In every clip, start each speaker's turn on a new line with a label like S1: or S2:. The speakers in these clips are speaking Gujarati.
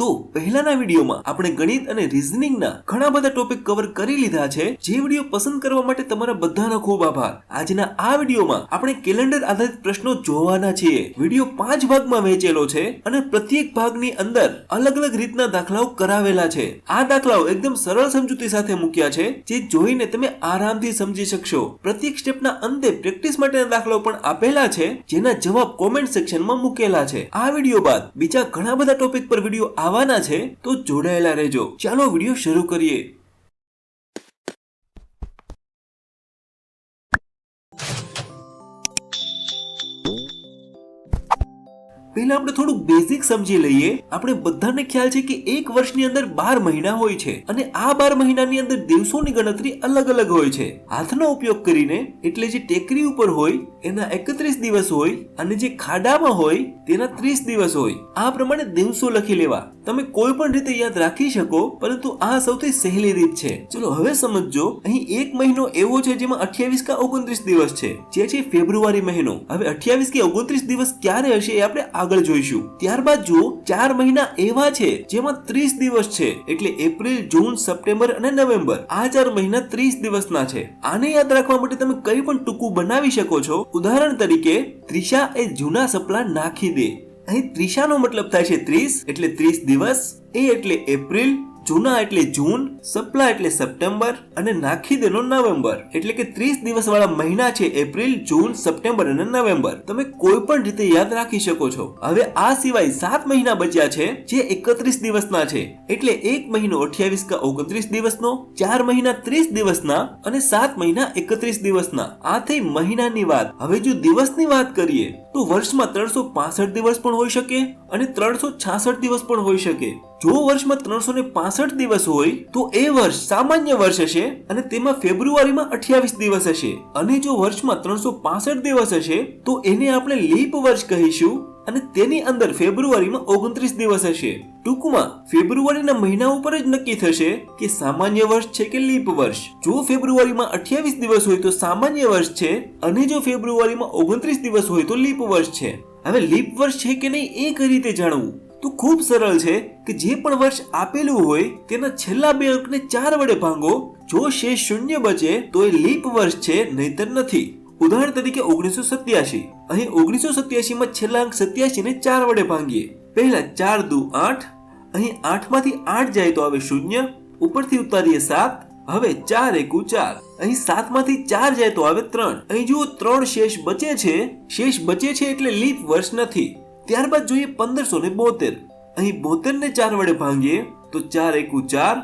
S1: તો પહેલાના વિડીયોમાં આપણે ગણિત અને રીઝનિંગના ઘણા બધા ટોપિક કવર કરી લીધા છે. જે વિડીયો પસંદ કરવા માટે તમારા બધાનો ખૂબ આભાર. આજના આ વિડીયોમાં આપણે કેલેન્ડર આધારિત પ્રશ્નો જોવાના છીએ. વિડીયો 5 ભાગમાં વહેંચેલો છે અને પ્રત્યેક ભાગની અંદર અલગ અલગ રીતના દાખલાઓ કરાવેલા છે. આ દાખલાઓ એકદમ સરળ સમજૂતી સાથે મૂક્યા છે, જે જોઈને તમે આરામથી સમજી શકશો. પ્રત્યેક સ્ટેપના અંતે પ્રેક્ટિસ માટેના દાખલાઓ પણ આપેલા છે, જેના જવાબ કોમેન્ટ સેક્શનમાં મૂકેલા છે. આ વિડીયો બાદ બીજા ઘણા બધા ટોપિક પર વિડીયો આવવાના છે, તો જોડાયેલા રહેજો. ચાલો વિડીયો શરૂ કરીએ. પહેલા આપણે થોડું બેઝિક સમજી લઈએ. આપણે બધાને ખ્યાલ છે કે એક વર્ષની અંદર 12 મહિના હોય છે અને આ 12 મહિનાની અંદર દિવસોની ગણતરી અલગ અલગ હોય છે. હાથનો ઉપયોગ કરીને, એટલે જે ટેકરી ઉપર હોય એના 31 દિવસ હોય અને જે ખાડામાં હોય તેના 30 દિવસ હોય. આ પ્રમાણે દિવસો લખી લેવા. તમે કોઈ પણ રીતે યાદ રાખી શકો, પરંતુ આ સૌથી સહેલી રીત છે. ચલો હવે સમજજો. અહીં એક મહિનો એવો છે જેમાં 28 કે 29 દિવસ છે, જે છે ફેબ્રુઆરી મહિનો. હવે 28 કે 29 દિવસ ક્યારે હશે એ આપણે આગળ જોઈશું. ત્યારબાદ જુઓ, 4 મહિના એવા છે જેમાં 30 દિવસ છે, એટલે એપ્રિલ, જૂન, સપ્ટેમ્બર અને નવેમ્બર. આ 4 મહિના 30 દિવસના છે. આને યાદ રાખવા માટે તમે કંઈ પણ ટૂંકું બનાવી શકો છો. ઉદાહરણ તરીકે, ત્રિષા એ જૂના સપલા નાખી દે. અહીં ત્રિષાનો મતલબ થાય છે 30, એટલે 30 દિવસ. એ એટલે એપ્રિલ, જૂના એટલે જૂન, સપલા એટલે સપ્ટેમ્બર અને નાખી દેનો નવેમ્બર. એટલે કે 30 દિવસ વાળા મહિના છે એપ્રિલ, જૂન, સપ્ટેમ્બર અને નવેમ્બર. તમે કોઈ પણ રીતે યાદ રાખી શકો છો. હવે આ સિવાય 7 મહિના બચ્યા છે, જે 31 દિવસના છે. એટલે એક મહિનો 28 કે 29 દિવસનો, 4 મહિના 30 દિવસના અને 7 મહિના 31 દિવસના. આ થઈ મહિનાની વાત. હવે જો દિવસની વાત કરીએ તો વર્ષમાં 365 દિવસ પણ હોઈ શકે અને 366 દિવસ પણ હોઈ શકે. જો વર્ષમાં 365 દિવસ હોય તો એ વર્ષ સામાન્ય વર્ષ હશે અને તેમાં ફેબ્રુઆરીમાં 28 દિવસ હશે. અને જો વર્ષમાં 365 દિવસ હશે તો એને આપણે લીપ વર્ષ કહીશું અને તેની અંદર ફેબ્રુઆરીમાં 29 દિવસ હશે. ટૂંકમાં ફેબ્રુઆરીના મહિના ઉપર જ નક્કી થશે કે સામાન્ય વર્ષ છે કે લીપ વર્ષ. જો ફેબ્રુઆરીમાં 28 દિવસ હોય તો સામાન્ય વર્ષ છે અને જો ફેબ્રુઆરીમાં 29 દિવસ હોય તો લીપ વર્ષ છે. હવે લીપ વર્ષ છે કે નહીં એ કઈ રીતે જાણવું? તો ખૂબ સરળ છે કે જે પણ વર્ષ આપેલું હોય તેના છેલ્લા 2 અંકને 4 વડે ભાંગો. જો શેષ શૂન્ય બચે તો એ લીપ વર્ષ છે, નહીતર નથી. ઉદાહરણ તરીકે 1987. અહીં 1987 માં છેલ્લા અંક 87 ને 4 વડે ભાંગીએ. પહેલા 4 દુ 8. અહીં 8 માંથી 8 જાય તો આવે 0. ઉપરથી ઉતારીએ 7. હવે 4 એકુ 4. અહીં 7 માંથી 4 જાય તો આવે 3. અહીં જુઓ 3 શેષ બચે છે. શેષ બચે છે એટલે લીપ વર્ષ નથી. ત્યારબાદ જોઈએ 1572. અહીં 72 ને 4 વડે ભાંગીએ તો 4 એકુ 4.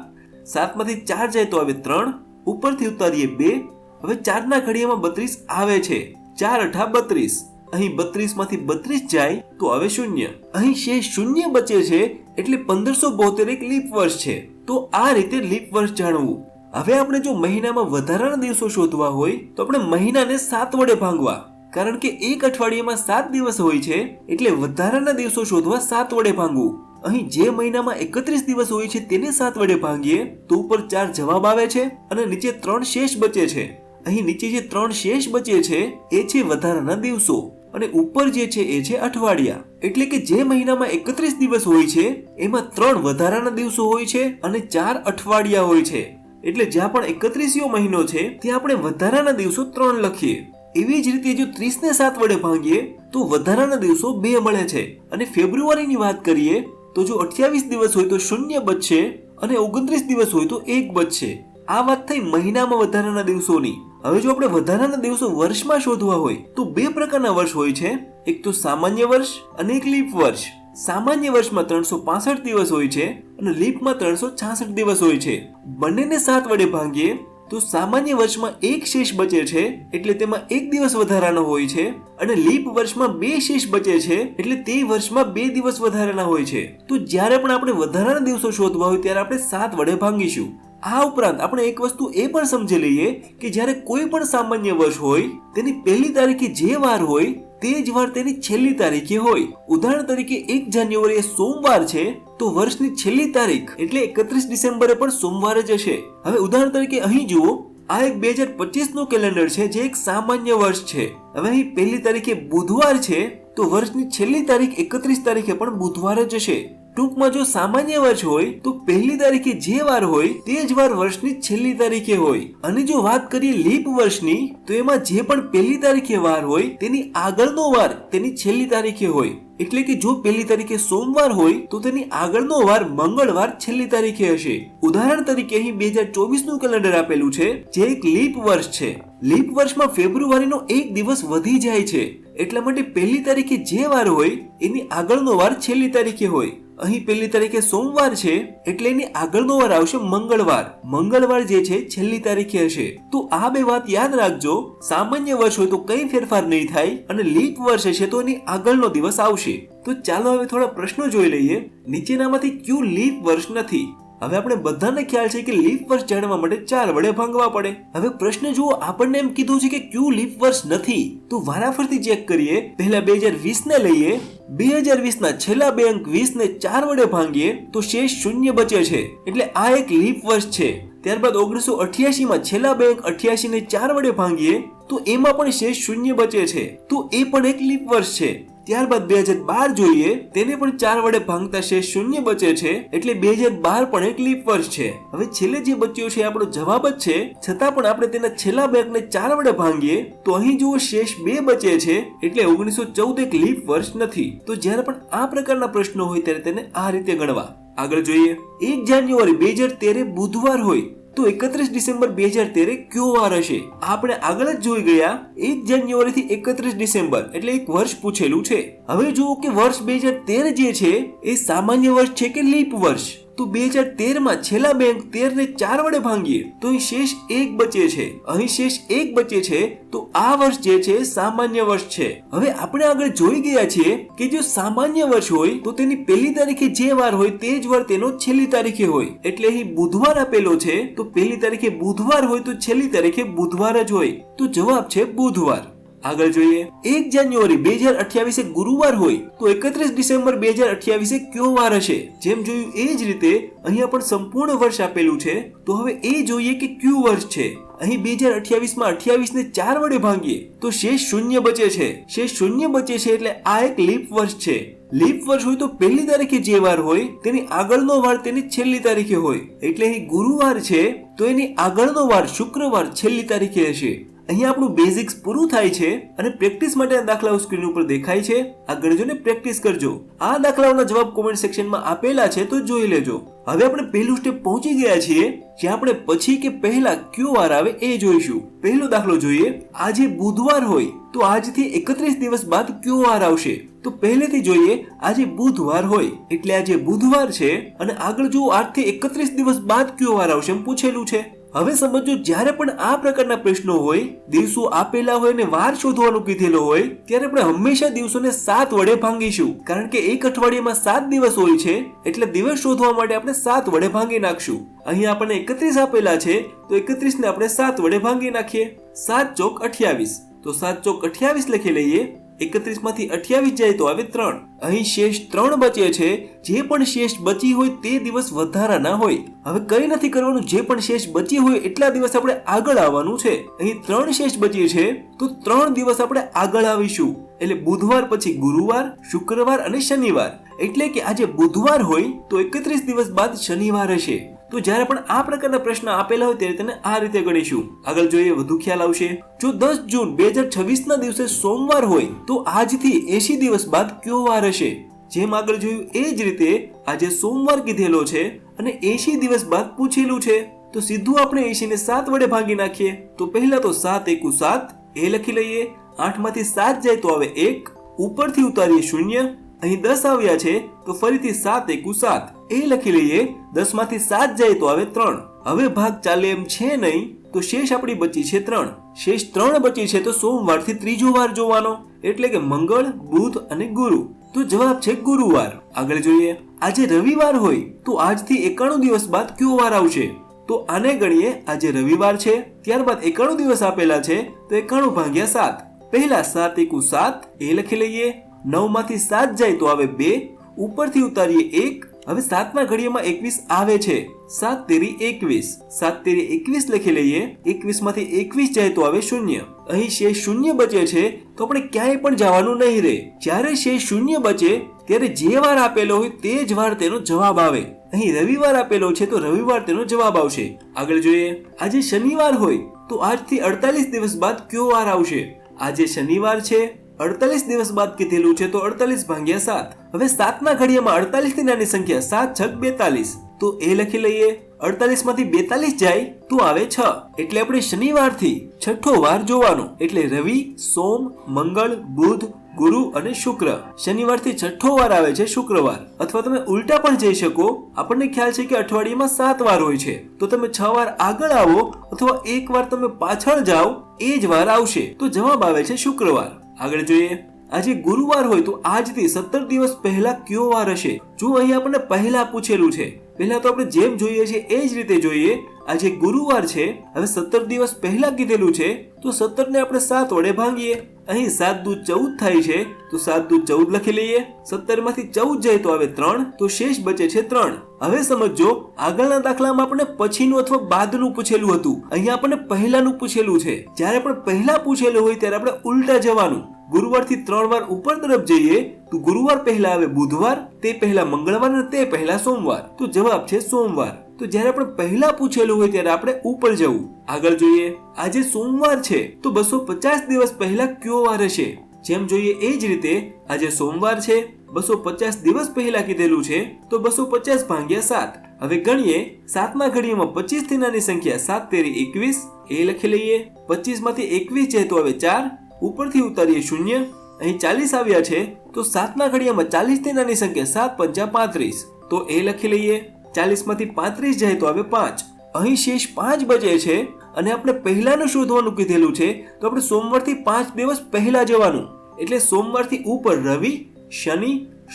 S1: 7 માંથી 4 જાય તો આવે 3. ઉપરથી ઉતારીએ 2. હવે 4 ના ઘડિયામાં 32 આવે છે. 4 અઠા 32. અહીં 32 માંથી 32 જાય તો આવે 0. અહીં શેષ શૂન્ય બચે છે એટલે 1572 એક લીપ વર્ષ છે. તો આ રીતે લીપ વર્ષ જાણવું. હવે આપણે જો મહિનામાં વધારાના દિવસો શોધવા હોય તો આપણે મહિનાને 7 વડે ભાંગવા. કારણ કે એક અઠવાડિયામાં 7 દિવસ હોય છે, એટલે વધારાના દિવસો શોધવા 7 વડે ભાંગવું. અહીં જે મહિનામાં 31 દિવસ હોય છે તેને 7 વડે ભાંગીએ તો ઉપર 4 જવાબ આવે છે અને નીચે 3 શેષ બચે છે. અહીં નીચે જે 3 શેષ બચે છે એ છે વધારાના દિવસો અને ઉપર જે છે એ છે અઠવાડિયા. એટલે કે જે મહિનામાં 31 દિવસ હોય છે એમાં 3 વધારાના દિવસો હોય છે અને 4 અઠવાડિયા હોય છે. એટલે જ્યાં પણ 31યો મહિનો છે ત્યાં આપણે વધારાના દિવસો 3 લખીએ. એવી જ રીતે જો 30 ને 7 વડે ભાંગીએ તો વધારાના દિવસો 2 મળે છે. અને ફેબ્રુઆરીની વાત કરીએ તો જો 28 દિવસ હોય તો 0 બચશે અને 29 દિવસ હોય તો 1 બચશે. આ વાત થઈ મહિનામાં વધારાના દિવસોની. હવે જો આપણે વધારાના દિવસો વર્ષમાં શોધવા હોય તો 2 પ્રકારના વર્ષ હોય છે. એક તો સામાન્ય વર્ષ અને એક લીપ વર્ષ. સામાન્ય વર્ષમાં 365 દિવસ હોય છે અને લીપમાં 366 દિવસ હોય છે. બંનેને 7 વડે ભાંગીએ તો સામાન્ય વર્ષમાં 1 શેષ બચે છે, એટલે તેમાં 1 દિવસ વધારાનો હોય છે અને લીપ વર્ષમાં 2 શેષ બચે છે, એટલે તે વર્ષમાં 2 દિવસ વધારાના હોય છે. તો જ્યારે પણ આપણે વધારાના દિવસો શોધવા હોય ત્યારે આપણે 7 વડે ભાંગીશું. આ ઉપરાંત આપણે એક વસ્તુ એ પણ સમજી લઈએ કે જ્યારે કોઈ પણ સામાન્ય વર્ષ હોય તેની પહેલી તારીખે જે વાર હોય તે જ વાર તેની છેલ્લી તારીખે હોય. ઉદાહરણ તરીકે 1 જાન્યુઆરી સોમવાર છે તો વર્ષની છેલ્લી તારીખ એટલે 31 ડિસેમ્બરે પણ સોમવાર જ હશે. હવે ઉદાહરણ તરીકે અહીં જુઓ, આ એક 2025 નું કેલેન્ડર છે જે એક સામાન્ય વર્ષ છે. હવે અહીં પહેલી તારીખે બુધવાર છે તો વર્ષની છેલ્લી તારીખ 31 તારીખે પણ બુધવાર જ હશે. ટૂંકમાં જો સામાન્ય વર્ષ હોય તો પહેલી તારીખે જે વાર હોય તે જ વાર વર્ષની છેલ્લી તારીખે હોય, અને જો વાત કરીએ લીપ વર્ષની તો એમાં જે પણ પહેલી તારીખે વાર હોય તેની આગળનો વાર તેની છેલ્લી તારીખે હોય. એટલે કે જો પહેલી તારીખે સોમવાર હોય તો તેની આગળનો વાર મંગળવાર છેલ્લી તારીખે હશે. ઉદાહરણ તરીકે અહીં 2024 નું કેલેન્ડર આપેલું છે જે એક લીપ વર્ષ છે. લીપ વર્ષમાં ફેબ્રુઆરીનો એક દિવસ વધી જાય છે, એટલા માટે પહેલી તારીખે જે વાર હોય એની આગળનો વાર છેલ્લી તારીખે હોય. અહીં પહેલી તારીખે સોમવાર છે એટલે એની આગળનો વાર આવશે મંગળવાર. મંગળવાર જે છે છેલ્લી તારીખે હશે. તો આ બે વાત યાદ રાખજો. સામાન્ય વર્ષ હોય તો કઈ ફેરફાર નહીં થાય, અને લીપ વર્ષ હશે તો એની આગળનો દિવસ આવશે. તો ચાલો હવે થોડા પ્રશ્નો જોઈ લઈએ. નીચેનામાંથી કયું લીપ વર્ષ નથી? હવે આપણે બધાને ખ્યાલ છે કે લીપ વર્ષ જાણવા માટે 4 વડે ભાંગવા પડે. હવે પ્રશ્ન જુઓ, આપણને એમ કીધું છે કે કયું લીપ વર્ષ નથી, તો વારાફરતી ચેક કરીએ. પહેલા 2020 ને લઈએ. 2020 ના છેલ્લા બે અંક 20 ને 4 વડે ભાંગીએ તો શેષ 0 બચે છે, એટલે આ એક લીપ વર્ષ છે. ત્યારબાદ 1988 માં છેલ્લા બે અંક 88 ને 4 વડે ભાંગીએ તો એમાં પણ શેષ 0 બચે છે, તો એ પણ એક લીપ વર્ષ છે. ત્યારબાદ 2012 જોઈએ, તેને પણ 4 વડે ભાંગતા શેષ 0 બચે છે, એટલે 2012 પણ એક લીપ વર્ષ છે. હવે છેલ્લે જે બચ્યો છે આપણો જવાબ જ છે, છતાં પણ આપણે તેના છેલ્લા બે અંકને 4 વડે ભાંગીએ તો અહીં જુઓ શેષ 2 બચે છે, એટલે 1914 એક લીપ વર્ષ નથી. તો જ્યારે પણ આ પ્રકારના પ્રશ્નો હોય ત્યારે તેને આ રીતે ગણવા. આગળ જોઈએ, 1 જાન્યુઆરી 2013 બુધવાર હોય તો 31 ડિસેમ્બર 2013 કયો વાર હશે? આપણે આગળ જ જોઈ ગયા 1 જાન્યુઆરી થી 31 ડિસેમ્બર એટલે એક વર્ષ પૂછેલું છે. હવે જુઓ કે વર્ષ 2013 જે છે એ સામાન્ય વર્ષ છે કે લીપ વર્ષ? તો 2013 માં છેલ્લા બે અંક 13 ને 4 વડે ભાંગીએ તો અહીં શેષ 1 બચે છે. અહીં શેષ 1 બચે છે, તો આ વર્ષ જે છે સામાન્ય વર્ષ છે. હવે આપણે આગળ જોઈ ગયા છીએ કે જો સામાન્ય વર્ષ હોય તો તેની પહેલી તારીખે જે વાર હોય તે જ વાર તેનો છેલ્લી તારીખે હોય. એટલે અહીં બુધવાર આપેલો છે તો પહેલી તારીખે બુધવાર હોય તો છેલ્લી તારીખે બુધવાર જ હોય. તો જવાબ છે બુધવાર. આગળ જોઈએ, 1 જાન્યુઆરી 2028 ગુરુવાર હોય તો 31 ડિસેમ્બર 2028 કયો વાર હશે? જેમ જોયું એ જ રીતે અહીંયા પણ સંપૂર્ણ વર્ષ આપેલું છે, તો હવે એ જોઈએ કે કયું વર્ષ છે. અહીં 2028 માં 28 ને 4 વડે ભાંગીએ તો શેષ 0 બચે છે. શેષ 0 બચે છે એટલે આ એક લીપ વર્ષ છે. લીપ વર્ષ હોય તો પહેલી તારીખે જે વાર હોય તેની આગળનો વાર તેની છેલ્લી તારીખે હોય. એટલે અહીં ગુરુવાર છે તો એની આગળનો વાર શુક્રવાર છેલ્લી તારીખે હશે. અહીંયા આપણું બેઝિક્સ પૂરું થાય છે, અને પ્રેક્ટિસ માટે આ દાખલાઓ સ્ક્રીન ઉપર દેખાય છે. આ ગણજો ને પ્રેક્ટિસ કરજો. આ દાખલાઓના જવાબ કોમેન્ટ સેક્શનમાં આપેલા છે તો જોઈ લેજો. હવે આપણે પહેલું સ્ટેપ પહોંચી ગયા છીએ, જ્યાં આપણે પછી કે પહેલા કયો વાર આવે એ જોઈશું. પહેલો દાખલો જોઈએ, આજે બુધવાર હોય તો આજથી 31 દિવસ બાદ કયો વાર આવશે? તો પહેલેથી જોઈએ, આજે બુધવાર હોય એટલે આજે બુધવાર છે, અને આગળ જુઓ આજથી 31 દિવસ બાદ કયો વાર આવશે એમ પૂછેલું છે. હવે સમજો, જ્યારે પણ આ પ્રકારના પ્રશ્નો હોય, દિવસો આપેલા હોય અને વાર શોધવાનું કીધેલો હોય, ત્યારે આપણે હંમેશા દિવસોને 7 વડે ભાંગીશું, કારણ કે એક અઠવાડિયામાં 7 દિવસ હોય છે, એટલે દિવસ શોધવા માટે આપણે 7 વડે ભાંગી નાખશું. અહીં આપણને 31 આપેલા છે તો 31 ને આપણે 7 વડે ભાંગી નાખીએ. 7 ચોક 28, તો 7 ચોક 28 લખી લઈએ. 31 માંથી 28 જાય તો આવે 3. અહીં શેષ 3 બચે છે. જે પણ શેષ બચી હોય તે દિવસ વધારાના હોય. હવે કઈ નથી કરવાનું, જે પણ શેષ બચી હોય એટલા દિવસ આપણે આગળ આવવાનું છે. અહીં 3 શેષ બચી છે તો 3 દિવસ આપણે આગળ આવીશું. એટલે બુધવાર પછી ગુરુવાર, શુક્રવાર અને શનિવાર. એટલે કે આજે બુધવાર હોય તો 31 દિવસ બાદ શનિવાર હશે. તો જ્યારે પણ આ પ્રકારના પ્રશ્ન આપેલા હોય ત્યારે તેને આ રીતે ગણીશું. આગળ જોઈએ, વધુ ખ્યાલ આવશે. જો 10 જૂન 2026 ના દિવસે સોમવાર હોય તો આજથી 80 દિવસ બાદ કયો વાર હશે? જેમ આગળ જોયું એ જ રીતે આજે સોમવાર કીધેલો છે અને 80 દિવસ બાદ પૂછેલું છે, તો સીધું આપણે 80 ને 7 વડે ભાંગી નાખીએ. તો પહેલા તો 7 એકુ 7 એ લખી લઈએ. 8 માંથી 7 જાય તો આવે 1, ઉપરથી ઉતારીએ 0. અહીં 10 આવ્યા છે તો ફરીથી 7 એકુ 7 એ લખી લઈએ. 10 માંથી 7 જાય તો આવે 3. હવે ભાગ ચાલે એમ છે નહીં, તો શેષ આપણી બચી છે 3. શેષ 3 બચી છે તો સોમવારથી ત્રીજો વાર જોવાનો, એટલે કે મંગળ, બુધ અને ગુરુ. તો જવાબ છે ગુરુવાર. આગળ જોઈએ, આજે રવિવાર હોય તો આજથી 91 દિવસ બાદ કયો વાર આવશે? તો આને ગણીએ. આજે રવિવાર છે, ત્યારબાદ 91 દિવસ આપેલા છે તો 91 ભાગ્યા 7. પહેલા 7 એકુ 7 એ લખી લઈએ. 9 માંથી 7 જાય તો આવે 2, ઉપરથી ઉતારીએ 1, હવે 7 ના ઘડિયામાં 21 આવે છે, 7 તેરી 21, 7 તેરી 21 લખી લઈએ. 21 માંથી 21 જાય તો આવે 0. અહીં શેષ 0 બચે છે તો આપણે ક્યાંય પણ જવાનું નહીં રહે. જ્યારે શેષ 0 બચે ત્યારે જે વાર આપેલો હોય તે જ વાર તેનો જવાબ આવે. અહીં રવિવાર આપેલો છે તો રવિવાર તેનો જવાબ આવશે. આગળ જોઈએ. આજે શનિવાર હોય તો આજથી 48 દિવસ બાદ કયો વાર આવશે? આજે શનિવાર છે, 48 દિવસ બાદ કીધેલું છે તો 48 ભાગ્યા 7. હવે 7 ના ઘડિયામાં 48 થી નાની સંખ્યા 7 6 42, તો એ લખી લઈએ. 48 માંથી 42 જાય તો આવે 6, એટલે આપણે શનિવારથી છઠ્ઠો વાર જોવાનો. એટલે રવિ, સોમ, મંગળ, બુધ, ગુરુ અને શુક્ર. શનિવારથી છઠ્ઠો વાર આવે છે શુક્રવાર. અથવા તમે ઉલટા પણ જઈ શકો. આપણને ખ્યાલ છે કે અઠવાડિયામાં 7 વાર હોય છે, તો તમે 6 વાર આગળ આવો અથવા એક વાર તમે પાછળ જાઓ, એ જ વાર આવશે. તો જવાબ આવે છે શુક્રવાર. આગળ જોઈએ. આજે ગુરુવાર હોય તો આજથી 17 દિવસ પહેલા કયો વાર હશે? જો અહીં આપણને પહેલા પૂછેલું છે, પહેલા તો આપણે જેમ જોઈએ છે એ જ રીતે જોઈએ. આજે ગુરુવાર છે, હવે 17 દિવસ પહેલા કીધેલું છે તો 17 ને આપણે 7 વડે ભાંગીએ. અહીં 7 દુ 14 થાય છે તો 7 દુ 14 લખી લઈએ. 17 માંથી 14 જાય તો આવે 3, તો શેષ બચે છે 3. હવે સમજો, આગળના દાખલામાં આપણે પછીનું અથવા બાદનું પૂછેલું હતું, અહીંયા આપણને પહેલાનું પૂછેલું છે. જ્યારે પણ પહેલા પૂછેલું હોય ત્યારે આપણે ઉલટા જવાનું. ગુરુવારથી 3 વાર ઉપર તરફ જઈએ તો ગુરુવાર પહેલા આવે બુધવાર, તે પહેલા મંગળવાર અને તે પહેલા સોમવાર, તો જવાબ છે સોમવાર. તો જ્યારે આપણે પહેલા પૂછેલું હોય ત્યારે આપણે ઉપર જવું. આગળ જોઈએ. આજે સોમવાર છે તો 250 દિવસ પહેલા કયો વાર હશે? જેમ જોઈએ એ જ રીતે આજે સોમવાર છે, 250 દિવસ પહેલા કીધેલું છે તો 250 ભાગ્યા 7. હવે ગણીએ. 7 ના ઘડિયામાં 25 થી નાની સંખ્યા 7 તેરી 21, એ લખી લઈએ. 25 માંથી 21 જાય તો આવે 4, ઉપરથી ઉતારીએ 0. અહીં 40 આવ્યા છે તો 7 ના ઘડિયામાં 40 થી નાની સંખ્યા 7 પંચા 35, તો એ લખી લઈએ. 40 માંથી 35 જાય તો આવે 5. અહીં શેષ 5 બચે છે અને આપણે પહેલાનું શોધવાનું કીધેલું છે, તો આપણે સોમવારથી 5 દિવસ પહેલા જવાનું. એટલે સોમવારથી ઉપર રવિ, શનિ,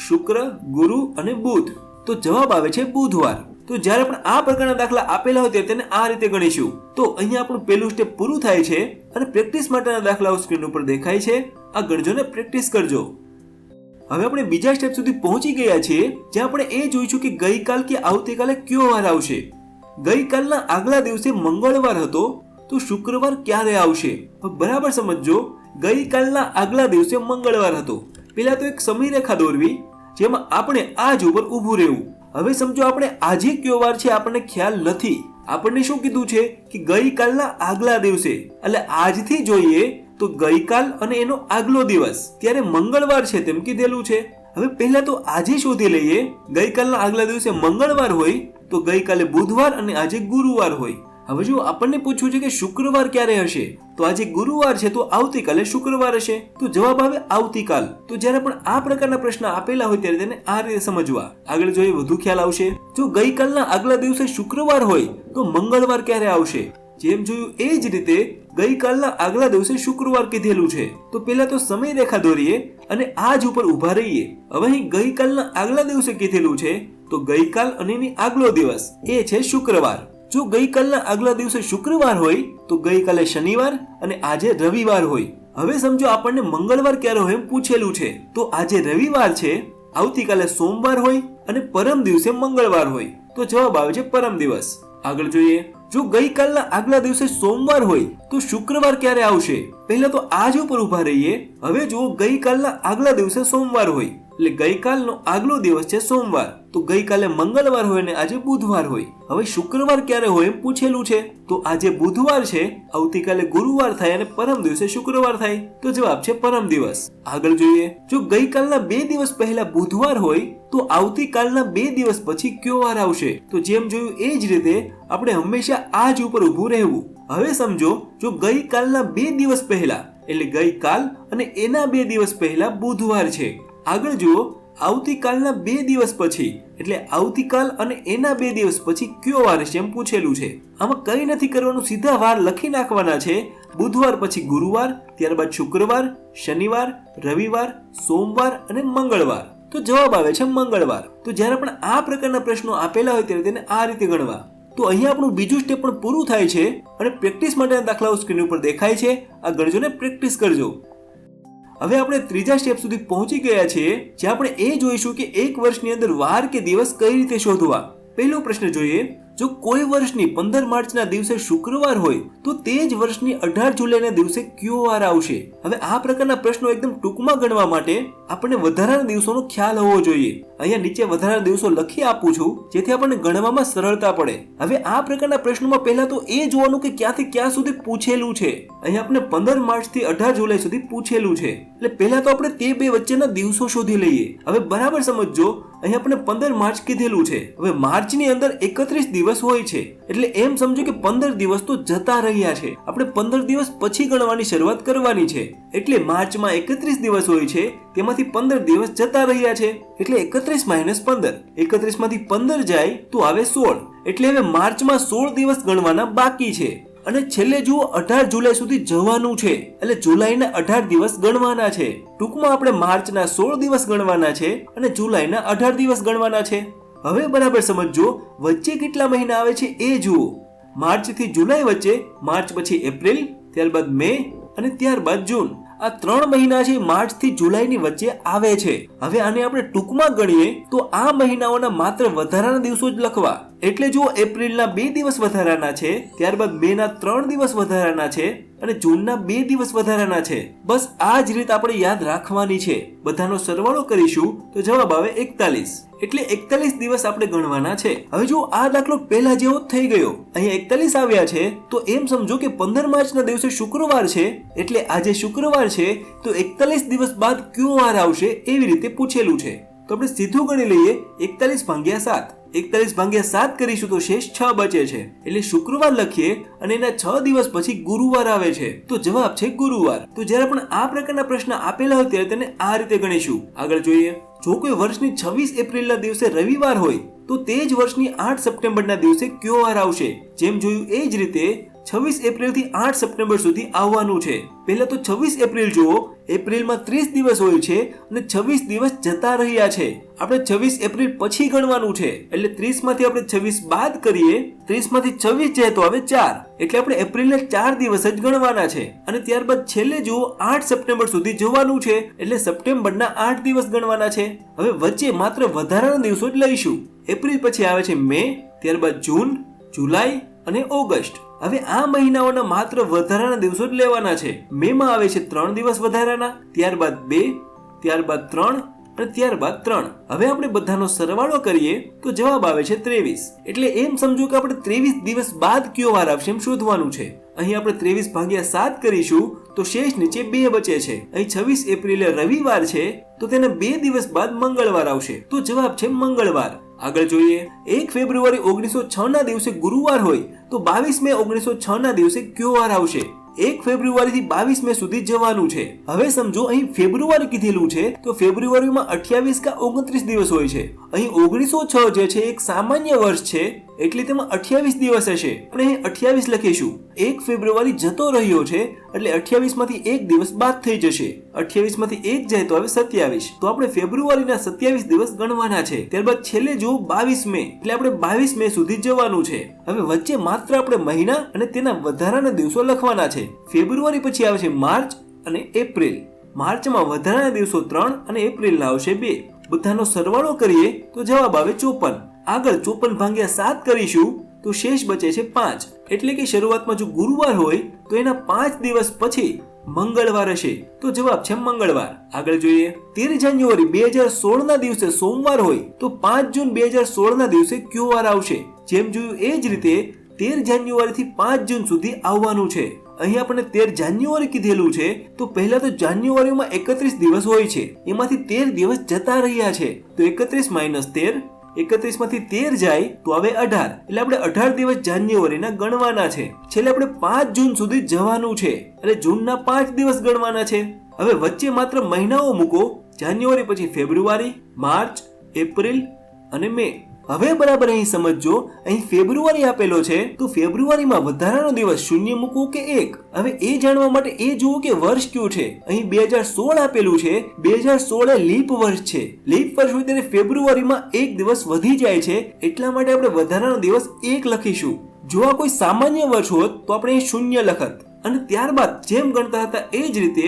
S1: શુક્ર, ગુરુ અને બુધ, તો જવાબ આવે છે બુધવાર. તો જ્યારે પણ આ પ્રકારના દાખલા આપેલા હોય તેને આ રીતે ગણીશું. તો અહીંયા આપણું પહેલું સ્ટેપ પૂરું થાય છે અને પ્રેક્ટિસ માટેના દાખલાઓ સ્ક્રીન ઉપર દેખાય છે. આ ગણજો ને પ્રેક્ટિસ કરજો. હવે આપણે બીજા સ્ટેપ સુધી પહોંચી ગયા છીએ, જ્યાં આપણે એ જોઈશું કે ગઈકાલ કે આવતીકાલે કયો વાર આવશે. ગઈકાલના આગલા દિવસે મંગળવાર હતો તો શુક્રવાર ક્યારે આવશે? બરાબર સમજો. ગઈકાલના આગલા દિવસે મંગળવાર હતો. પેલા તો એક સમય રેખા દોરવી જેમાં આપણે આજ ઉપર ઊભું રહેવું. હવે સમજો આપણે આજે કયો વાર છે આપણને ખ્યાલ નથી. આપણને શું કીધું છે કે ગઈકાલના આગલા દિવસે, એટલે આજથી જોઈએ તો ગઈકાલ અને એનો આગલો દિવસ, ત્યારે મંગળવાર છે તેમ કીધેલું છે. હવે પહેલા તો આજે શોધી લઈએ. ગઈકાલના આગલા દિવસે મંગળવાર હોય તો ગઈકાલે બુધવાર અને આજે ગુરુવાર હોય. હવે જો આપણને પૂછ્યું છે કે શુક્રવાર ક્યારે હશે, તો આજે ગુરુવાર છે તો આવતીકાલે શુક્રવાર હશે, તો જવાબ આવે આવતીકાલ. તો જ્યારે પણ આ પ્રકારના પ્રશ્ન આપેલા હોય ત્યારે તેને આ રીતે સમજવા. આગળ જોઈએ વધુ ખ્યાલ આવશે. જો ગઈકાલના આગલા દિવસે શુક્રવાર હોય તો મંગળવાર ક્યારે આવશે? જેમ જોયું એ જ રીતે ગઈકાલના આગલા દિવસે શુક્રવાર કીધેલું છે, તો પહેલા તો સમય રેખા દોરીએ અને આજ ઉપર ઉભા રહીએ. હવે અહીં ગઈકાલના આગલા દિવસે કીધેલું છે તો ગઈકાલ અને એની આગલો દિવસ એ છે શુક્રવાર. જો ગઈકાલના આગલા દિવસે શુક્રવાર હોય તો ગઈકાલે શનિવાર અને આજે રવિવાર હોય. હવે સમજો આપણને મંગળવાર ક્યારે હોય એમ પૂછેલું છે, તો આજે રવિવાર છે, આવતીકાલે સોમવાર હોય અને પરમ દિવસે મંગળવાર હોય, તો જવાબ આવે છે પરમ દિવસ. આગળ જોઈએ. જો ગઈકાલના આગલા દિવસે સોમવાર હોય તો શુક્રવાર ક્યારે આવશે? પહેલા તો આજ ઉપર ઉભા રહીએ. હવે જો ગઈકાલના આગલા દિવસે સોમવાર હોય, એટલે ગઈકાલનો આગલો દિવસ છે સોમવાર, તો ગઈકાલે મંગળવાર હોય ને આજે બુધવાર હોય. હવે શુક્રવાર ક્યારે હોય એમ પૂછેલું છે, તો આજે બુધવાર છે, આવતીકાલે ગુરુવાર થાય અને પરમ દિવસે શુક્રવાર થાય, તો જવાબ છે પરમ દિવસ. આગળ જોઈએ. જો ગઈકાલના 2 દિવસ પહેલા બુધવાર હોય તો આવતીકાલના 2 દિવસ પછી કયો વાર આવશે? તો જેમ જોયું એ જ રીતે આપણે હંમેશા આજ ઉપર ઊભું રહેવું. હવે સમજો, જો ગઈકાલના 2 દિવસ પહેલા, એટલે ગઈકાલ અને એના 2 દિવસ પહેલા બુધવાર છે. આગળ જુઓ, આવતીકાલના 2 દિવસ પછી, એટલે આવતીકાલ અને એના 2 દિવસ પછી કયો વાર છે એમ પૂછેલું છે. આમાં કઈ નથી કરવાનું, સીધા વાર લખી નાખવાના છે. બુધવાર પછી ગુરુવાર, ત્યારબાદ શુક્રવાર, શનિવાર, રવિવાર, સોમવાર અને મંગળવાર, તો જવાબ આવે છે મંગળવાર. તો જ્યારે પણ આ પ્રકારના પ્રશ્નો આપેલા હોય ત્યારે તેને આ રીતે ગણવા. તો અહીંયા આપણું બીજું સ્ટેપ પણ પૂરું થાય છે અને પ્રેક્ટિસ માટેના દાખલાઓ સ્ક્રીન ઉપર દેખાય છે. આ ગણજો ને પ્રેક્ટિસ કરજો. હવે આપણે ત્રીજા સ્ટેપ સુધી પહોંચી ગયા છીએ, જ્યાં આપણે એ જોઈશું કે એક વર્ષની અંદર વાર કે દિવસ કઈ રીતે શોધવા. પહેલો પ્રશ્ન જોઈએ. જો કોઈ વર્ષની 15 માર્ચના દિવસે શુક્રવાર હોય તો તે જ વર્ષની 18 જુલાઈના દિવસે કયો વાર આવશે? હવે આ પ્રકારના પ્રશ્નો એકદમ ટૂંકમાં ગણવા માટે આપણને વધારાના દિવસોનો ખ્યાલ હોવો જોઈએ. અહીંયા નીચે વધારાના દિવસો લખી આપું છું, જેથી આપણને ગણવામાં સરળતા પડે. હવે આ પ્રકારના પ્રશ્નોમાં પહેલા તો એ જોવાનું કે ક્યાંથી ક્યાં સુધી પૂછેલું છે. અહીંયા આપણે 15 માર્ચથી 18 જુલાઈ સુધી પૂછેલું છે, એટલે પહેલા તો આપણે તે બે વચ્ચેના દિવસો શોધી લઈએ. હવે બરાબર સમજજો, અહીંયા આપણે 15 માર્ચ કીધેલું છે. હવે માર્ચની અંદર 31 દિવસ હોય છે, એટલે એમ સમજો કે 15 દિવસ તો જતા રહ્યા છે. આપણે 15 દિવસ પછી ગણવાની શરૂઆત કરવાની છે, એટલે માર્ચમાં 31 દિવસ હોય છે, તેમાંથી 15 દિવસ જતા રહ્યા છે, એટલે 31 - 15. 31 માંથી 15 જાય તો આવે 16. એટલે હવે માર્ચમાં 16 દિવસ ગણવાના બાકી છે. અને છેલ્લે જુઓ 18 જુલાઈ સુધી જવાનું છે, એટલે જુલાઈના 18 દિવસ ગણવાના છે. ટૂંકમાં આપણે માર્ચના 16 દિવસ ગણવાના છે અને જુલાઈના 18 દિવસ ગણવાના છે. હવે બરાબર સમજજો, વચ્ચે કેટલા મહિના આવે છે એ જુઓ. માર્ચ થી જુલાઈ વચ્ચે, માર્ચ પછી એપ્રિલ, ત્યારબાદ મે અને ત્યારબાદ જૂન. આ 3 મહિના છે માર્ચ થી જુલાઈની વચ્ચે આવે છે. હવે આને આપણે ટૂંકમાં ગણીએ તો આ મહિનાઓના માત્ર વધારાના દિવસો જ લખવા. એટલે જો એપ્રિલના 2 દિવસ વધારાના છે, ત્યારબાદ મે ના 3 દિવસ વધારાના છે અને જૂનના 2 દિવસ વધારાના છે. બસ આ જ રીત આપણે યાદ રાખવાની છે. બધાનો સરવાળો કરીશું તો જવાબ આવે 41. એટલે 41 દિવસ આપણે ગણવાના છે. હવે જો આ દાખલો પહેલા જેવો થઈ ગયો, અહીંયા 41 આવ્યા છે, તો એમ સમજો કે 15 માર્ચના દિવસે શુક્રવાર છે, એટલે આજે શુક્રવાર છે, તો 41 દિવસ બાદ કયો વાર આવશે એવી રીતે પૂછેલું છે. તો આપણે સીધું ગણી લઈએ 41 ભાગ્યા 7. 41 ભાગ્યા 7 કરીશું તો શેષ 6 બચે છે, એટલે શુક્રવાર લખીએ અને એના 6 દિવસ પછી ગુરુવાર આવે છે, તો જવાબ છે ગુરુવાર. તો જ્યારે પણ આ પ્રકારના પ્રશ્ન આપેલા હોય ત્યારે તેને આ રીતે ગણીશું. આગળ જોઈએ. જો કોઈ વર્ષની 26 એપ્રિલના દિવસે રવિવાર હોય તો તે જ વર્ષની 8 સપ્ટેમ્બરના દિવસે કયો વાર આવશે? જેમ જોયું એ જ રીતે 26 એપ્રિલ થી 8 સપ્ટેમ્બર સુધી આવવાનું છે. પહેલા તો 26 એપ્રિલ જુઓ. એપ્રિલમાં 30 દિવસ હોય છે અને 26 દિવસ જતા રહ્યા છે. આપણે 26 એપ્રિલ પછી ગણવાનું છે, એટલે 30 માંથી આપણે 26 બાદ કરીએ, 30 માંથી 26 જાય તો આવે 4. એટલે આપણે એપ્રિલના 4 દિવસ જ ગણવાના છે. અને ત્યારબાદ છેલ્લે જુઓ 8 સપ્ટેમ્બર સુધી જવાનું છે, એટલે સપ્ટેમ્બરના 8 દિવસ ગણવાના છે. હવે વચ્ચે માત્ર વધારાના દિવસો જ લઈશું. એપ્રિલ પછી આવે છે મે, ત્યારબાદ જૂન, જુલાઈ અને ઓગસ્ટ. હવે આ મહિનાઓના માત્ર વધારાના દિવસો જ લેવાના છે. મે માં આવે છે 3 દિવસ વધારાના, ત્યારબાદ 2, ત્યારબાદ 3 અને ત્યારબાદ 3. હવે આપણે બધાનો સરવાળો કરીએ તો જવાબ આવે છે 23. એટલે એમ સમજો કે આપણે 23 દિવસ બાદ કયો વાર આવશે એમ શોધવાનું છે. અહીં આપણે 23 ભાગ્યા 7 કરીશું તો શેષ નીચે 2 બચે છે. અહીં 26 એપ્રિલે રવિવાર છે, તો તેના 2 દિવસ બાદ મંગળવાર આવશે, તો જવાબ છે મંગળવાર. આગળ જોઈએ. 1 ફેબ્રુઆરી 1906 ના દિવસે ગુરુવાર હોય તો 22 મે 1906 ના દિવસે કયો વાર આવશે? 1 ફેબ્રુઆરી થી 22 મે સુધી જવાનું છે. હવે સમજો અહીં ફેબ્રુઆરી કીધેલું છે, તો ફેબ્રુઆરીમાં 28 કે 29 દિવસ હોય છે. અહીં 1906 જે છે એક સામાન્ય વર્ષ છે, એટલે તેમાં 28 દિવસ હશે. આપણે અહીં 28 લખીશું. 1 ફેબ્રુઆરી જતો રહ્યો છે, એટલે 28 માંથી 1 દિવસ બાદ થઈ જશે. 28 માંથી 1 જાય તો આવે 27. તો આપણે ફેબ્રુઆરીના 27 દિવસ ગણવાના છે. ત્યારબાદ છેલ્લે જો 22 મે, એટલે આપણે 22 મે સુધી જવાનું છે. હવે વચ્ચે માત્ર આપણે મહિના અને તેના વધારાના દિવસો લખવાના છે. ફેબ્રુઆરી પછી આવે છે માર્ચ અને એપ્રિલ. માર્ચમાં વધારાના દિવસો 3 અને એપ્રિલના આવશે 2. બધાનો સરવાળો કરીએ તો જવાબ આવે 54. આગળ 54 ભાગ્યા 7 કરીશું તો શેષ બચે છે 5. એટલે કે શરૂઆતમાં જો ગુરુવાર હોય તો એના 5 દિવસ પછી મંગળવાર હશે, તો જવાબ છે મંગળવાર. આગળ જોઈએ. 13 જાન્યુઆરી 2016 ના દિવસે સોમવાર હોય તો 5 જૂન 2016 ના દિવસે કયો વાર આવશે? જેમ જોયું એ જ રીતે 13 જાન્યુઆરી થી 5 જૂન સુધી આવવાનું છે. અહીં આપણે 13 જાન્યુઆરી કીધેલું છે, તો પહેલા તો જાન્યુઆરીમાં 31 દિવસ હોય છે, એમાંથી 13 દિવસ જતા રહ્યા છે, તો 31 - 13, 31 માંથી 13 જાય તો આવે 18. એટલે આપણે 18 દિવસ જાન્યુઆરીના ગણવાના છે. છેલ્લે આપણે 5 જૂન સુધી જવાનું છે, એટલે જૂનના 5 દિવસ ગણવાના છે. હવે વચ્ચે માત્ર મહિનાઓ મૂકો. જાન્યુઆરી પછી ફેબ્રુઆરી, માર્ચ, એપ્રિલ અને મે. હવે બરાબર અહીં સમજજો. અહીં ફેબ્રુઆરી આપેલો છે, તો ફેબ્રુઆરીમાં વધારાનો દિવસ 0 મૂકવો કે 1? હવે એ જાણવા માટે એ જુઓ કે વર્ષ કયું છે. અહીં 2016 આપેલું છે. 2016 લીપ વર્ષ છે. લીપ વર્ષ હોય ત્યારે ફેબ્રુઆરીમાં 1 દિવસ વધી જાય છે, એટલા માટે આપણે વધારાનો દિવસ 1 લખીશું. જો આ કોઈ સામાન્ય વર્ષ હોત તો આપણે અહીં 0 લખત અને ત્યારબાદ જેમ ગણતા હતા એ જ રીતે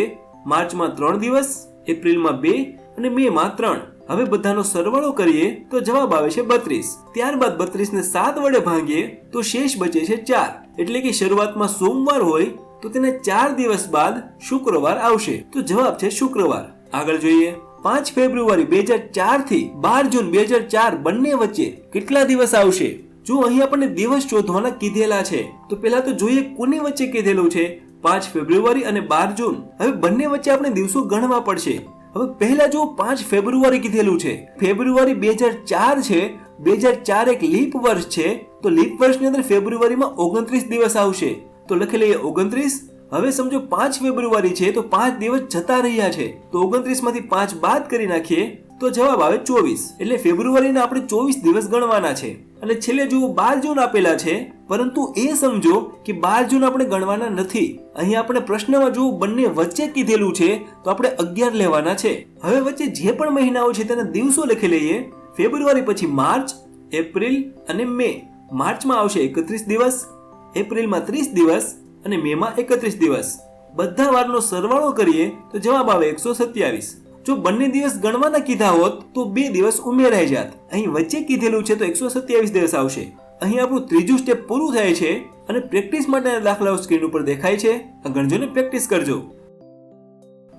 S1: માર્ચમાં 3 દિવસ, એપ્રિલમાં 2 અને મેમાં 3. હવે બધાનો સરવાળો કરીએ તો જવાબ આવે છે 32. ત્યારબાદ 32 ને 7 વડે ભાંગીએ તો શેષ બચે છે 4. એટલે કે શરૂઆતમાં સોમવાર હોય તો તેના 4 દિવસ બાદ શુક્રવાર આવશે. તો જવાબ છે શુક્રવાર. આગળ જોઈએ. 5 ફેબ્રુઆરી 2004 થી 12 જૂન 2004 બંને વચ્ચે કેટલા દિવસ આવશે? જો અહીં આપણને દિવસ શોધવાના કીધેલા છે તો પહેલા તો જોઈએ કોની વચ્ચે કીધેલું છે, 5 ફેબ્રુઆરી અને 12 જૂન. હવે બંને વચ્ચે આપણે દિવસો ગણવા પડશે. હવે પહેલા જો 5 ફેબ્રુઆરી કીધેલું છે, ફેબ્રુઆરી 2004 છે, 2004 એક લીપ વર્ષ છે, તો લીપ વર્ષની અંદર ફેબ્રુઆરીમાં 29 દિવસ આવશે. તો લખી લઈએ 29. હવે સમજો 5 ફેબ્રુઆરી છે તો 5 દિવસ જતા રહ્યા છે, તો 29 માંથી 5 બાદ કરી નાખીએ તો જવાબ આવે 24. એટલે ફેબ્રુઆરીના આપણે 24 દિવસ ગણવાના છે. અને છેલ્લે જુઓ 12 જૂન આપેલા છે, પરંતુ એ સમજો કે 12 જૂન આપણે ગણવાના નથી. અહીં આપણે પ્રશ્નમાં જો બંને વચ્ચે કીધેલું છે તો આપણે 11 લેવાના છે. હવે વચ્ચે જે પણ મહિનાઓ છે તેના દિવસો લખી લઈએ. ફેબ્રુઆરી પછી માર્ચ, એપ્રિલ અને મે. માર્ચમાં આવશે 31 દિવસ, એપ્રિલમાં 30 દિવસ અને મેમાં 31 દિવસ. બધા વારનો સરવાળો કરીએ તો જવાબ આવે 127. જો બંને દિવસ ગણવાના કીધા હોત તો 2 દિવસ ઉમેરાઈ જાત. અહીં વચ્ચે કીધેલું છે તો 127 દિવસ આવશે. અહીં આપણું ત્રીજું સ્ટેપ પૂરું થાય છે અને પ્રેક્ટિસ માટેના દાખલાઓ સ્ક્રીન ઉપર દેખાય છે. આ ગણજો ને પ્રેક્ટિસ કરજો.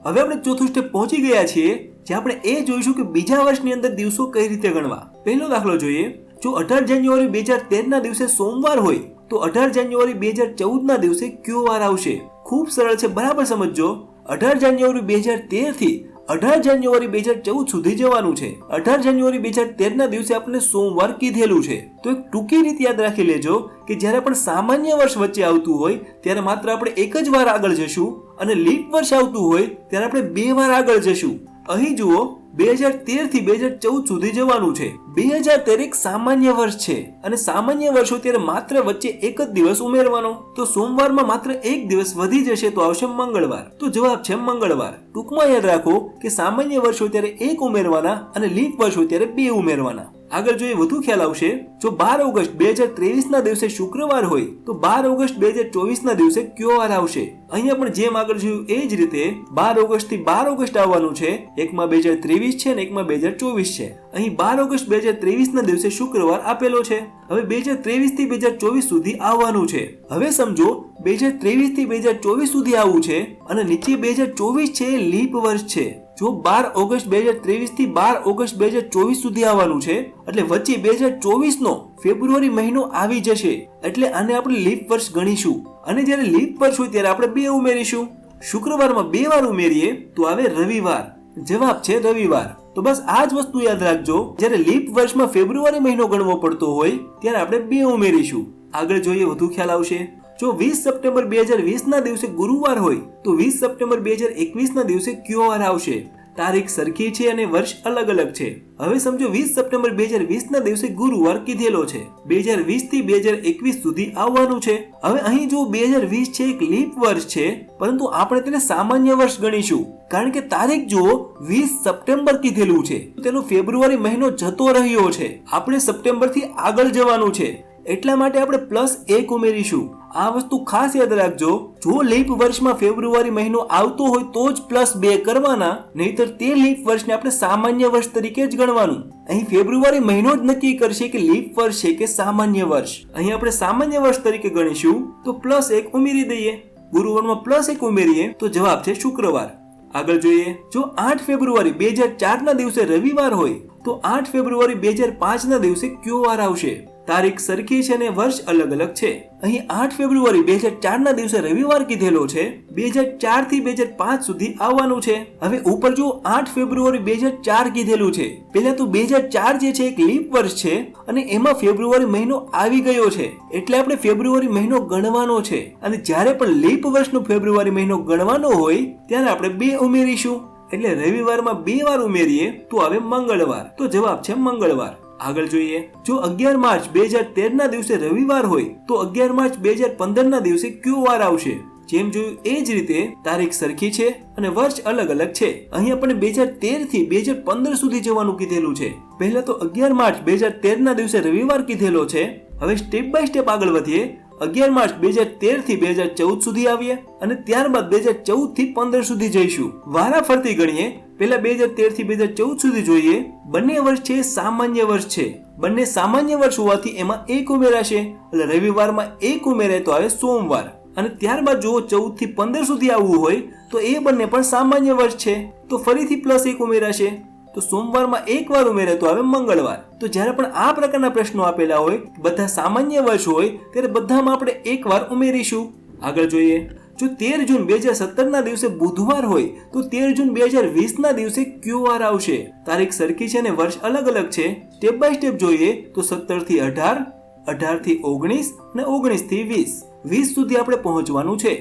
S1: હવે આપણે ચોથું સ્ટેપ પહોંચી ગયા છીએ, જે આપણે એ જોઈશું કે બીજા વર્ષની અંદર દિવસો કઈ રીતે ગણવા. પહેલો દાખલો જોઈએ. જો 18 જાન્યુઆરી 2013 ના દિવસે સોમવાર હોય તો 18 જાન્યુઆરી 2014 ના દિવસે કયો વાર આવશે? ખૂબ સરળ છે, બરાબર સમજજો. 18 જાન્યુઆરી 2013 થી 18 જાન્યુઆરી 2014 સુધી જવાનું છે. 18 જાન્યુઆરી 2013 ના દિવસે આપણને સોમવાર કીધેલું છે. તો એક ટૂંકી રીત યાદ રાખી લેજો કે જ્યારે પણ સામાન્ય વર્ષ વચ્ચે આવતું હોય ત્યારે માત્ર આપણે એક જ વાર આગળ જશું, અને લીપ વર્ષ આવતું હોય ત્યારે આપણે 2 વાર આગળ જશું. અહીં જુઓ 2013 થી 2014 સુધી જવાનું છે. 2013 એક સામાન્ય વર્ષ છે અને સામાન્ય વર્ષો ત્યારે માત્ર વચ્ચે એક જ દિવસ ઉમેરવાનો. તો સોમવારમાં માત્ર એક દિવસ વધી જશે તો આવશે મંગળવાર. તો જવાબ છે મંગળવાર. ટૂંકમાં યાદ રાખો કે સામાન્ય વર્ષો ત્યારે 1 ઉમેરવાના અને લીપ વર્ષો ત્યારે 2 ઉમેરવાના. આગળ જોઈએ વધુ ખ્યાલ આવશે. જો 12 ઓગસ્ટ 2023 ના દિવસે શુક્રવાર હોય તો 12 ઓગસ્ટ 2024 ના દિવસે કયો વાર આવશે? અહીંયા પણ જેમ આગળ જોયું એ જ રીતે 12 ઓગસ્ટ થી 12 ઓગસ્ટ આવવાનું છે. એકમાં 2023 છે અને એકમાં 2024 છે. અહીં 12 ઓગસ્ટ 2023 ના દિવસે શુક્રવાર આપેલો છે. હવે 2023 થી 2024 સુધી આવવાનું છે. હવે સમજો 2023 થી 2024 સુધી આવવું છે અને નીચે 2024 છે એ લીપ વર્ષ છે. જો 12 ઓગસ્ટ 2023 થી 12 ઓગસ્ટ 2024 સુધી આવવાનું છે એટલે વચ્ચે 2024 નો ફેબ્રુઆરી મહિનો આવી જશે. એટલે આને આપણે લીપ વર્ષ ગણીશું. અને જ્યારે લીપ વર્ષ હોય ત્યારે આપણે 2 ઉમેરીશું. શુક્રવારમાં 2 વાર ઉમેરીએ તો આવે રવિવાર. જવાબ છે રવિવાર. તો બસ આ જ વસ્તુ યાદ રાખજો. જ્યારે લીપ વર્ષમાં ફેબ્રુઆરી મહિનો ગણવો પડતો હોય ત્યારે આપણે 2 ઉમેરીશું. આગળ જોઈએ વધુ ખ્યાલ આવશે. જો 20 સપ્ટેમ્બર 2020 ના દિવસે ગુરુવાર હોય તો 20 સપ્ટેમ્બર 2021 ના દિવસે કયો વાર આવશે? તારીખ સરખી છે અને વર્ષ અલગ અલગ છે. હવે સમજો 20 સપ્ટેમ્બર 2020 ના દિવસે ગુરુવાર કીધેલો છે. 2020 થી 2021 સુધી આવવાનું છે. હવે અહીં જો 2020 છે એક લીપ વર્ષ છે, પરંતુ આપણે તેને સામાન્ય વર્ષ ગણીશું. કારણ કે તારીખ જુઓ 20 સપ્ટેમ્બર કીધેલું છે, તેનો ફેબ્રુઆરી મહિનો જતો રહ્યો છે. આપણે સપ્ટેમ્બર થી આગળ જવાનું છે, એટલા માટે આપણે +1 ઉમેરીશું. આ વસ્તુ ખાસ યાદ રાખજો. જો લીપ વર્ષમાં ફેબ્રુઆરી મહિનો આવતો હોય તો જ +2 કરવાના, નહીતર તે લીપ વર્ષને આપણે સામાન્ય વર્ષ તરીકે જ ગણવાનું. અહીં ફેબ્રુઆરી મહિનો જ નક્કી કરશે કે લીપ વર્ષ છે કે સામાન્ય વર્ષ. અહીં આપણે સામાન્ય વર્ષ તરીકે ગણીશું તો +1 ઉમેરી દઈએ. ગુરુવારમાં +1 ઉમેરીએ તો જવાબ છે શુક્રવાર. આગળ જોઈએ. જો 8 ફેબ્રુઆરી 2004 ના દિવસે રવિવાર હોય તો 8 ફેબ્રુઆરી 2005 ના દિવસે કયો વાર આવશે? તારીખ સરખી છે અને વર્ષ અલગ અલગ છે. અહીં 8 ફેબ્રુઆરી 2004 ના દિવસે રવિવાર કીધેલો છે. 2004 થી 2005 સુધી આવવાનું છે. હવે ઉપર જો 8 ફેબ્રુઆરી 2004 કીધેલું છે. પહેલા તો 2004 જે છે એક લીપ વર્ષ છે અને એમાં ફેબ્રુઆરી મહિનો આવી ગયો છે, એટલે આપણે ફેબ્રુઆરી મહિનો ગણવાનો છે. અને જ્યારે પણ લીપ વર્ષનો ફેબ્રુઆરી મહિનો ગણવાનો હોય ત્યારે આપણે 2 ઉમેરીશું. એટલે રવિવારમાં 2 વાર ઉમેરીએ તો આવે મંગળવાર. તો જવાબ છે મંગળવાર. આગળ જોઈએ. જો 11 માર્ચ 2013 ના દિવસે રવિવાર હોય તો 11 માર્ચ 2015 ના દિવસે કયો વાર આવશે? જેમ જોયું એ જ રીતે તારીખ સરખી છે અને વર્ષ અલગ અલગ છે. અહીં આપણે 2013 થી 2015 સુધી જવાનું કીધેલું છે. પહેલા તો 11 માર્ચ 2013 ના દિવસે રવિવાર કીધેલો છે. હવે સ્ટેપ બાય સ્ટેપ આગળ વધીએ 11 માર્ચ 2013 થી 2014 સુધી આવીએ અને ત્યારબાદ 2014 થી 15 સુધી જઈશું. વારાફરતી ગણીએ. પહેલા 2013 થી 2014 સુધી જોઈએ. બંને વર્ષ છે સામાન્ય વર્ષ છે. બંને સામાન્ય વર્ષ હોવાથી એમાં એક ઉમેરાશે એટલે રવિવારમાં એક ઉમેરાય તો આવે સોમવાર. અને ત્યારબાદ જો 14 થી 15 સુધી આવવું હોય તો એ બંને પણ સામાન્ય વર્ષ છે તો ફરીથી પ્લસ એક ઉમેરાશે. તો સોમવારમાં એક વાર ઉમેરે તો આવે મંગળવાર. તો જ્યારે પણ આ પ્રકારના પ્રશ્નો આપેલા હોય, બધા સામાન્ય વર્ષ હોય, ત્યારે બધામાં આપણે એક વાર ઉમેરીશું. આગળ જોઈએ. જો 13 જૂન 2017 ના દિવસે બુધવાર હોય તો 13 જૂન 2020 ના દિવસે કયો વાર આવશે? તારીખ સરખી છે ને વર્ષ અલગ અલગ છે. સ્ટેપ બાય સ્ટેપ જોઈએ તો 17 થી 18, 18 થી 19 અને 19 થી 20, 20 સુધી આપણે પહોંચવાનું છે.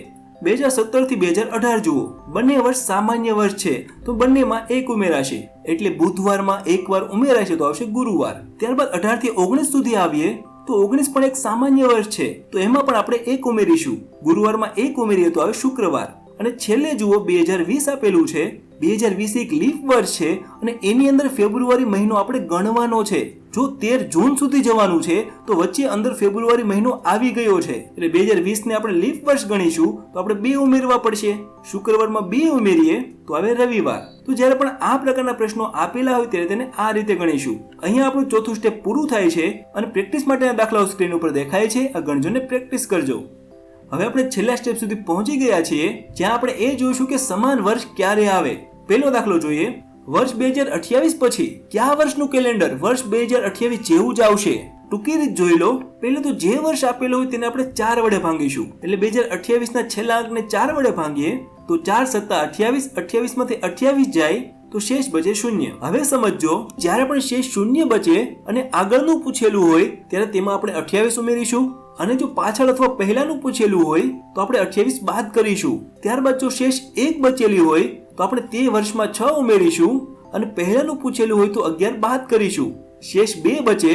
S1: 2017 થી 2018 જુઓ. બંને વર્ષ સામાન્ય વર્ષ છે તો બંનેમાં એક ઉમેરાશે એટલે બુધવારમાં એક વાર ઉમેરાશે તો આવશે ગુરુવાર. ત્યારબાદ 18 થી 19 સુધી આવીએ તો 19 પણ એક સામાન્ય વર્ષ છે તો એમાં પણ આપણે એક ઉમેરીશું. ગુરુવારમાં એક ઉમેરીએ તો આવે શુક્રવાર. અને છેલ્લે જુઓ 2020 આપેલું છે. 2020 એક લીપ વર્ષ છે અને એની અંદર ફેબ્રુઆરી મહિનો આપણે ગણવાનો છે. જો 13 જૂન સુધી જવાનું છે તો વચ્ચે અંદર ફેબ્રુઆરી મહિનો આવી ગયો છે એટલે 2020 ને આપણે લીપ વર્ષ ગણીશું તો આપણે 2 ઉમેરવા પડશે. શુક્રવારમાં 2 ઉમેરીએ તો આવે રવિવાર. તો જ્યારે પણ આ પ્રકારના પ્રશ્નો આપેલા હોય ત્યારે તેને આ રીતે ગણીશું. અહીંયા આપણું ચોથું સ્ટેપ પૂરું થાય છે અને પ્રેક્ટિસ માટેના દાખલાઓ સ્ક્રીન ઉપર દેખાય છે. આ ગણજો ને પ્રેક્ટિસ કરજો. હવે આપણે છેલ્લા સ્ટેપ સુધી પહોંચી ગયા છીએ જ્યાં આપણે એ જોઈશું કે સમાન વર્ષ ક્યારે આવે. પહેલો દાખલો જોઈએ. વર્ષ 2028 પછી કયા વર્ષનું કેલેન્ડર વર્ષ 2028 જેવું જ આવશે? ટૂંકી રીત જોઈ લો. પહેલું તો જે વર્ષ આપેલું હોય તેને આપણે 4 વડે ભાંગીશું એટલે 2028 ના છેલ્લા અંકને 4 વડે ભાંગીએ તો 4 સત્તા 28, 28 માંથી 28 જાય તો શેષ બચે 0. હવે સમજો જ્યારે પણ શેષ 0 બચે અને આગળનું પૂછેલું હોય ત્યારે તેમાં આપણે 28 ઉમેરીશું અને જો પાછળ અથવા પહેલાનું પૂછેલું હોય તો આપણે 28 બાદ કરીશું. ત્યારબાદ જો શેષ 1 બચેલી હોય તો આપણે તે વર્ષમાં 6 ઉમેરીશું અને પહેલાનું પૂછેલું હોય તો 11 બાદ કરીશું. શેષ 2 બચે,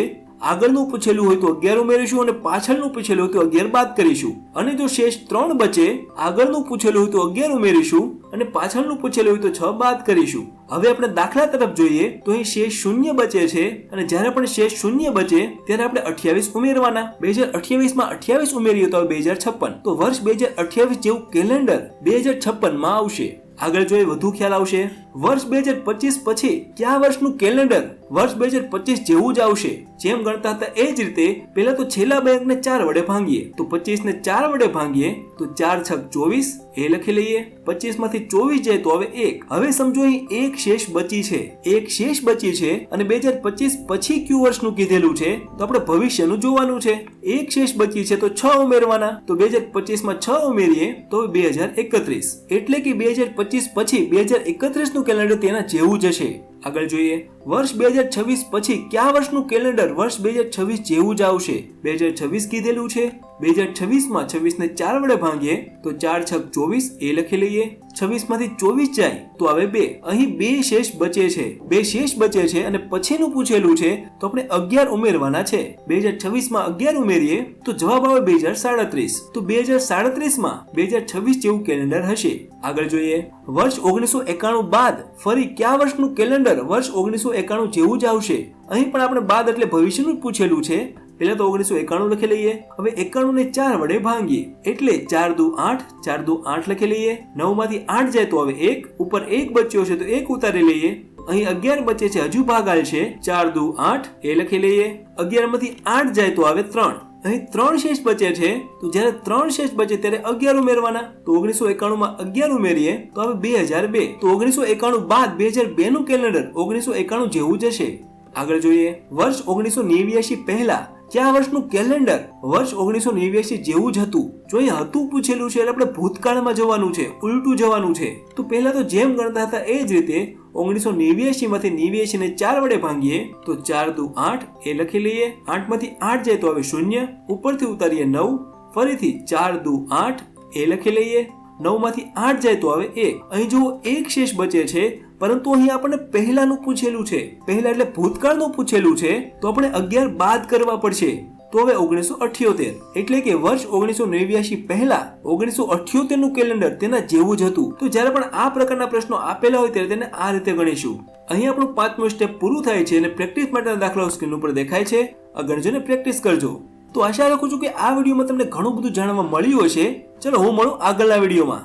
S1: આગળનું પૂછેલું હોય તો 11 ઉમેરીશું અને પાછળનું પૂછેલું હોય તો 11 બાદ કરીશું. અને જો શેષ 3 બચે, આગળનું પૂછેલું હોય તો 11 ઉમેરીશું અને પાછળનું પૂછેલું હોય તો 6 બાદ કરીશું. હવે આપણે દાખલા તરફ જોઈએ તો અહીં શેષ 0 બચે છે અને જ્યારે પણ શેષ 0 બચે ત્યારે આપણે 28 ઉમેરવાના. 2028 માં 28 ઉમેરીએ તો 2056. તો વર્ષ 2028 જેવું કેલેન્ડર 2056 માં આવશે. આગળ જોઈએ વધુ ખ્યાલ આવશે. વર્ષ 2025 પછી કયા વર્ષનું કેલેન્ડર વર્ષ 2025 જેવું જ આવશે? જેમ ગણતા હતા એ જ રીતે પહેલા તો છેલ્લા બે અંકને 4 વડે ભાંગીએ તો 25 ને 4 વડે ભાંગીએ તો 4 છક 24 એ લખી લઈએ. 25 માંથી 24 જાય તો હવે 1. હવે સમજો અહીં એક શેષ બચી છે, એક શેષ બચી છે અને 2025 પછી કયું વર્ષનું કીધેલું છે તો આપણે ભવિષ્યનું જોવાનું છે. એક શેષ બચી છે તો 6 ઉમેરવાના. તો 2025 માં 6 ઉમેરીએ તો 2031 એટલે કે 2025 પછી 2031 નું કેલેન્ડર તેના જેવું જ હશે. આગળ જોઈએ. વર્ષ 2026 પછી કયા વર્ષનું કેલેન્ડર વર્ષ 2026 જેવું જ આવશે? 2026 કીધેલું છે. 2026 માં 26 ને 4 વડે ભાંગીએ તો 4 છક 24 એ લખી લઈએ. 26 માંથી 24 જાય તો આવે 2. અહીં 2 શેષ બચે છે, 2 શેષ બચે છે અને પછીનું પૂછેલું છે તો આપણે 11 ઉમેરવાના છે. 2026 માં 11 ઉમેરીએ તો જવાબ આવે 2037. તો 2037 માં 2026 જેવું કેલેન્ડર હશે. આગળ જોઈએ. વર્ષ 1991 બાદ ફરી કયા વર્ષનું કેલેન્ડર વર્ષ 1991 જેવું જ આવશે? અહીં પણ આપણે બાદ એટલે ભવિષ્યનું જ પૂછેલું છે. પહેલા તો 1991 લખી લઈએ. હવે 91 ને 4 વડે ભાંગીએ એટલે 4 દુ 8, 4 દુ 8 લખી લઈએ. 9 માંથી 8 જાય તો હવે 1, ઉપર 1 બચ્યો છે તો 1 ઉતારી લઈએ. અહીં 11 બચે છે, હજુ ભાગાલ છે. 4 દુ 8 એ લખી લઈએ. 11 માંથી 8 જાય તો આવે 3. અહીં 3 શેષ બચે છે તો જ્યારે 3 શેષ બચે ત્યારે 11 ઉમેરવાના. તો 1991 માં 11 ઉમેરીએ તો હવે 2002. તો 1991 બાદ 2002 નું કેલેન્ડર 1991 જેવું જ હશે. આગળ જોઈએ. વર્ષ 1989 પહેલા કયા વર્ષનું કેલેન્ડર વર્ષ 1989 જેવું જ હતું? જો એ હતું પૂછેલું છે એટલે આપણે ભૂતકાળમાં જવાનું છે, ઉલટું જવાનું છે. તો પહેલા તો જેમ ગણતા હતા એ જ રીતે 1989 માંથી 89 ને 4 વડે ભાંગીએ તો 4 દુ 8 એ લખી લઈએ. 8 માંથી 8 જાય તો હવે 0, ઉપરથી ઉતારીએ 9, ફરીથી 4 દુ 8 એ લખી લઈએ. 9 માંથી 8 જાય તો હવે 1. અહીં જુઓ એક શેષ બચે છે પરંતુ અહીં આપણને પહેલાનું પૂછેલું છે. પહેલા એટલે ભૂતકાળનું પૂછેલું છે તો આપણે 11 બાદ કરવા પડશે. તો હવે 1978 એટલે કે વર્ષ 1989 પહેલા 1978 નું કેલેન્ડર તેના જેવું જ હતું. તો જ્યારે પણ આ પ્રકારના પ્રશ્નો આપેલા હોય ત્યારે તેને આ રીતે ગણીશું. અહીં આપણું 5મું સ્ટેપ પૂરું થાય છે અને પ્રેક્ટિસ માટેના દાખલાઓ સ્ક્રીન ઉપર દેખાય છે. આ ગણજો ને પ્રેક્ટિસ કરજો. તો આશા રાખું છું કે આ વિડીયોમાં તમને ઘણું બધું જાણવા મળ્યું હશે. ચલો હું મળું આગળના વિડીયોમાં.